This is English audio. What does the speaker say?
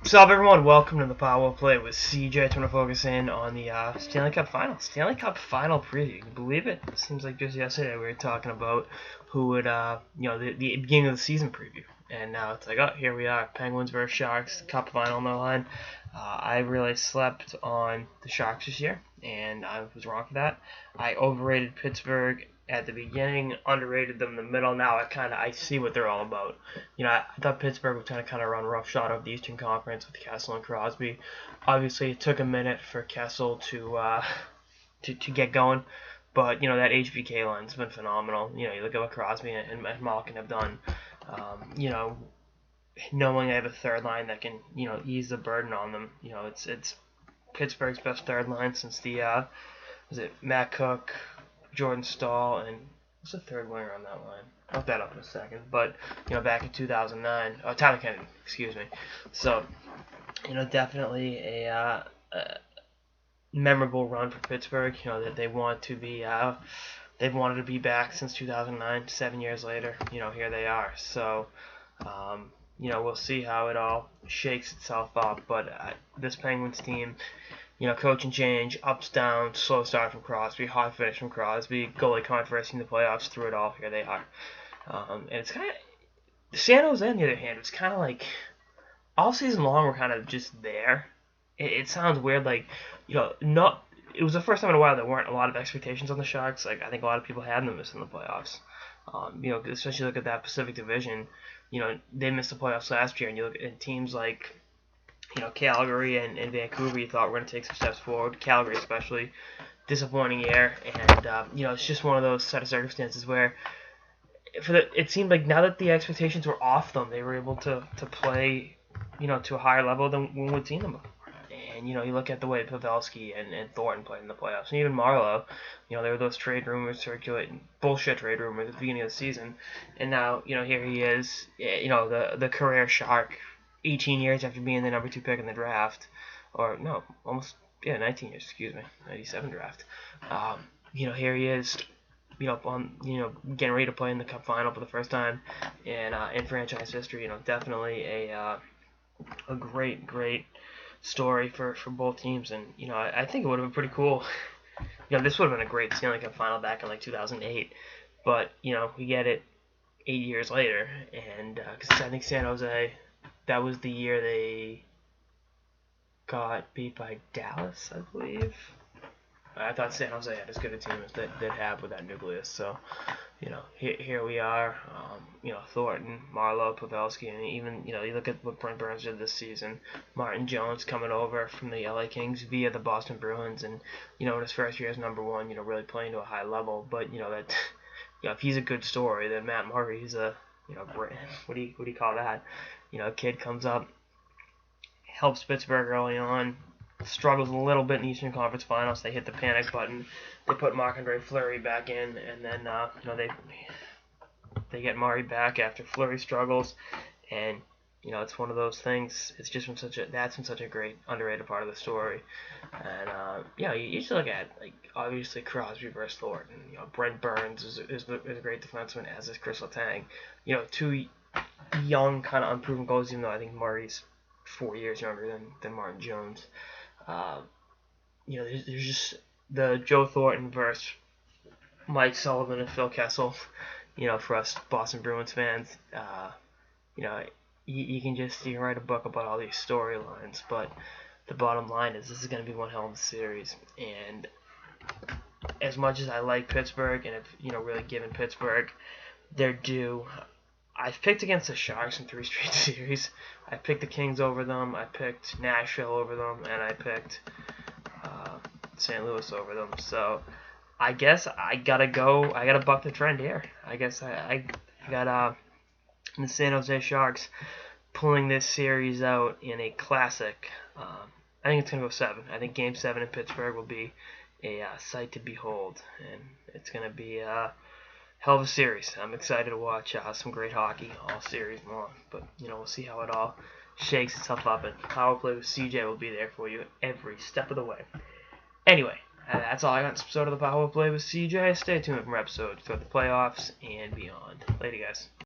What's up, everyone? Welcome to the Power Play with CJ. I'm going to focus in on the Stanley Cup Final. Stanley Cup Final preview. Can you believe it? It seems like just yesterday we were talking about who would, the beginning of the season preview. And now it's like, oh, here we are. Penguins versus Sharks, Cup Final on the line. I really slept on the Sharks this year, and I was wrong for that. I overrated Pittsburgh at the beginning, underrated them in the middle. Now I see what they're all about. I thought Pittsburgh was kind of run roughshod of the Eastern Conference with Kessel and Crosby. Obviously, it took a minute for Kessel to get going, but that HBK line's been phenomenal. You look at what Crosby and Malkin have done. Knowing they have a third line that can ease the burden on them. It's Pittsburgh's best third line since the was it Matt Cook, Jordan Stahl, and what's the third winger on that line? I'll look that up in a second. But back in 2009, Tyler Kennedy, excuse me. So definitely a memorable run for Pittsburgh. That they want to be. They've wanted to be back since 2009. 7 years later, here they are. So. We'll see how it all shakes itself up. But this Penguins team, coaching change, ups, downs, slow start from Crosby, hot finish from Crosby, goalie controversy in the playoffs, through it all, here they are. And it's kind of, San Jose, on the other hand, it's kind of like, all season long we're kind of just there. It sounds weird, like, it was the first time in a while there weren't a lot of expectations on the Sharks. Like, I think a lot of people had them missing the playoffs. Especially look at that Pacific Division. They missed the playoffs last year, and you look at teams like, Calgary and Vancouver, you thought were going to take some steps forward. Calgary especially, disappointing year, and it's just one of those set of circumstances where it seemed like now that the expectations were off them, they were able to play, to a higher level than when we'd seen them before. And you look at the way Pavelski and Thornton played in the playoffs, and even Marleau. There were those trade rumors circulating, bullshit trade rumors at the beginning of the season, and now here he is, the career Shark, 18 years after being the number 2 pick in the draft, or no, almost 19 years, excuse me, 97 draft. Here he is, getting ready to play in the Cup Final for the first time in franchise history. Definitely a great story for both teams, and I think it would have been pretty cool. This would have been a great Stanley Cup Final back in like 2008, but we get it 8 years later, and because I think San Jose, that was the year they got beat by Dallas, I believe. I thought San Jose had as good a team as they'd have with that nucleus. So, here we are. Thornton, Marleau, Pavelski, and even you look at what Brent Burns did this season. Martin Jones coming over from the LA Kings via the Boston Bruins, and in his first year as number 1, really playing to a high level. But that, if he's a good story, then Matt Murray's a what do you call that? A kid comes up, helps Pittsburgh early on, struggles a little bit in the Eastern Conference Finals. They hit the panic button. They put Marc-Andre Fleury back in, and then they get Murray back after Fleury struggles, and it's one of those things. It's just been such a great underrated part of the story, and you just look at obviously Crosby versus Thornton. Brent Burns is a great defenseman, as is Chris Letang. 2 young kind of unproven goalies, even though I think Murray's 4 years younger than Martin Jones. There's just the Joe Thornton versus Mike Sullivan and Phil Kessel. For us Boston Bruins fans, you can write a book about all these storylines, but the bottom line is this is going to be one hell of a series. And as much as I like Pittsburgh and have really given Pittsburgh their due, I've picked against the Sharks in 3 straight series. I picked the Kings over them, I picked Nashville over them, and I picked St. Louis over them. So I guess I gotta buck the trend here. I guess I got the San Jose Sharks pulling this series out in a classic. I think it's gonna go 7. I think Game 7 in Pittsburgh will be a sight to behold, and it's gonna be hell of a series. I'm excited to watch some great hockey all series long. But, we'll see how it all shakes itself up. And Power Play with CJ will be there for you every step of the way. Anyway, that's all I got in this episode of the Power Play with CJ. Stay tuned for more episodes for the playoffs and beyond. Later, guys.